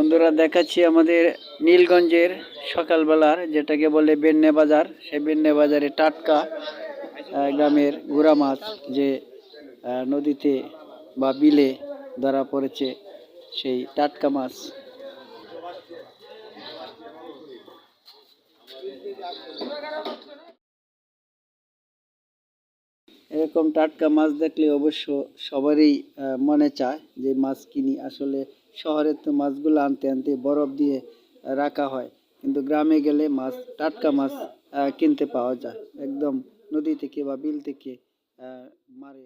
বন্ধুরা দেখাচ্ছি আমাদের নীলগঞ্জের সকালবেলার যেটাকে বলে বেন্নে বাজার। সেই বেন্নে বাজারে টাটকা গ্রামের গুড়া মাছ যে নদীতে বা বিলে ধরা পড়েছে, সেই টাটকা মাছ। এরকম টাটকা মাছ দেখলে অবশ্য সবারই মনে চায় যে মাছ কিনি। আসলে শহরের তো মাছগুলো আনতে আনতে বরফ দিয়ে রাখা হয়, কিন্তু গ্রামে গেলে মাছ, টাটকা মাছ কিনতে পাওয়া যায়, একদম নদী থেকে বা বিল থেকে মারে।